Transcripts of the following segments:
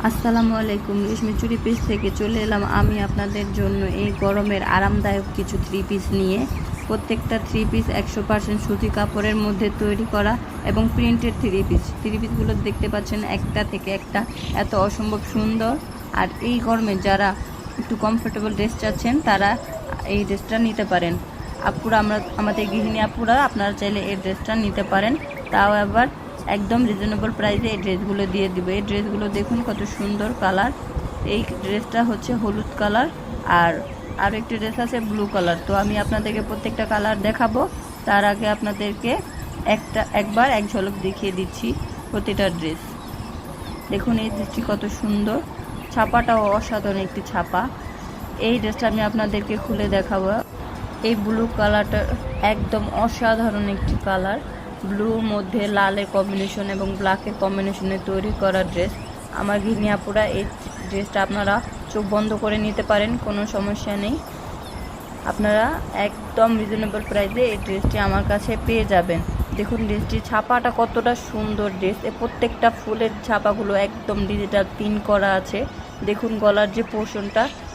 আসসালামু আলাইকুম। রেশমি চুরি পিস থেকে চলে এলাম আমি আপনাদের জন্য এই গরমের আরামদায়ক কিছু থ্রি পিস নিয়ে। প্রত্যেকটা থ্রি পিস 100% সুতি কাপড়ের মধ্যে তৈরি করা এবং প্রিন্টেড থ্রি পিসগুলো দেখতে পাচ্ছেন একটা থেকে একটা এত অসম্ভব সুন্দর। আর এই গরমে যারা একটু কমফোর্টেবল ড্রেস চাচ্ছেন তারা এই ড্রেসটা নিতে পারেন। আমাদের গৃহিণী আপুরা আপনারা চাইলে এই ড্রেসটা নিতে পারেন, তাও আবার একদম রিজনেবল প্রাইসে এই ড্রেসগুলো দিয়ে দিবে। এই ড্রেসগুলো দেখুন কত সুন্দর কালার। এই ড্রেসটা হচ্ছে হলুদ কালার, আর একটি ড্রেস আছে ব্লু কালার। তো আমি আপনাদেরকে প্রত্যেকটা কালার দেখাবো, তার আগে আপনাদেরকে একবার এক ঝলক দেখিয়ে দিচ্ছি প্রতিটা ড্রেস। দেখুন এই ড্রেসটি কত সুন্দর, ছাপাটাও অসাধারণ একটি ছাপা। এই ড্রেসটা আমি আপনাদেরকে খুলে দেখাবো। এই ব্লু কালারটা একদম অসাধারণ একটি কালার। ব্লুর মধ্যে লালের কম্বিনেশন এবং ব্ল্যাকের কম্বিনেশনে তৈরি করা ড্রেস। আমার গৃহিণী আপুরা এই ড্রেসটা আপনারা চোখ বন্ধ করে নিতে পারেন, কোনো সমস্যা নেই। আপনারা একদম রিজনেবল প্রাইসে এই ড্রেসটি আমার কাছে পেয়ে যাবেন। দেখুন ড্রেসটির ছাপাটা কতটা সুন্দর। ড্রেসে প্রত্যেকটা ফুলের ছাপাগুলো একদম ডিজিটাল প্রিন্ট করা আছে। দেখুন গলার যে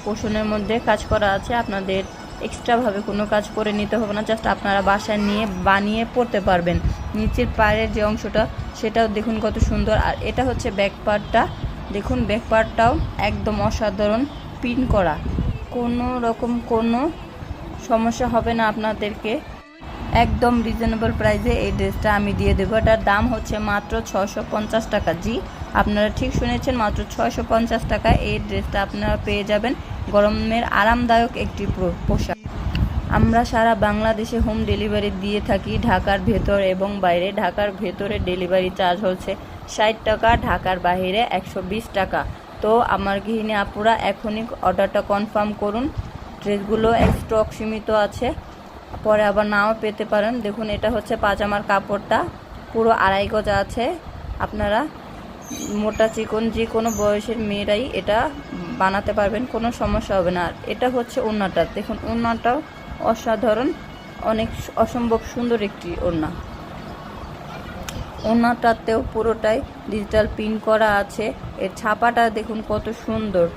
পোর্শনের মধ্যে কাজ করা আছে। আপনাদের এক্সট্রাভাবে কোনো কাজ করে নিতে হবে না, জাস্ট আপনারা বাসায় নিয়ে বানিয়ে পরতে পারবেন। নিচের পায়ের যে অংশটা সেটাও দেখুন কত সুন্দর। আর এটা হচ্ছে ব্যাক পার্টটা। দেখুন ব্যাক পার্টটাও একদম অসাধারণ প্রিন্ট করা, কোনো রকম কোনো সমস্যা হবে না আপনাদেরকে। একদম রিজনেবল প্রাইসে এই ড্রেসটা আমি দিয়ে দেবো। এটার দাম হচ্ছে মাত্র 650 টাকা। জি, আপনারা ঠিক শুনেছেন, মাত্র 650 টাকায় এই ড্রেসটা আপনারা পেয়ে যাবেন। গরমের আরামদায়ক একটি পোশাক। আমরা সারা বাংলাদেশে হোম ডেলিভারি দিয়ে থাকি, ঢাকার ভেতর এবং বাইরে। ঢাকার ভেতরে ডেলিভারি চার্জ হচ্ছে 60 টাকা, ঢাকার বাইরে 120 টাকা। তো আমার গৃহিণী আপুরা এখনই অর্ডারটা কনফার্ম করুন। ড্রেসগুলো স্টক সীমিত আছে, পরে আবার নাও পেতে পারেন। দেখুন এটা হচ্ছে পাজামার কাপড়টা, পুরো 2.5 গজ আছে। আপনারা মোটা চিকন যে কোনো বয়সের মেয়েরাই এটা বানাতে পারবেন, কোনো সমস্যা হবে না। আর এটা হচ্ছে ওড়নাটা, দেখুন ওড়নাটাও অসাধারণ, অনেক অসম্ভব সুন্দর একটি ওড়না। ওড়নাটাতেও পুরোটাই ডিজিটাল প্রিন্ট করা আছে। এর ছাপাটা দেখুন কত সুন্দর,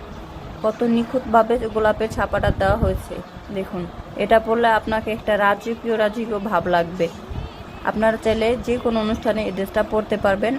কত নিখুঁতভাবে গোলাপের ছাপাটা দেওয়া হয়েছে। দেখুন এটা পরলে আপনাকে একটা রাজকীয় ভাব লাগবে। আপনারা চাইলে যে কোনো অনুষ্ঠানে এই ড্রেসটা পরতে পারবেন।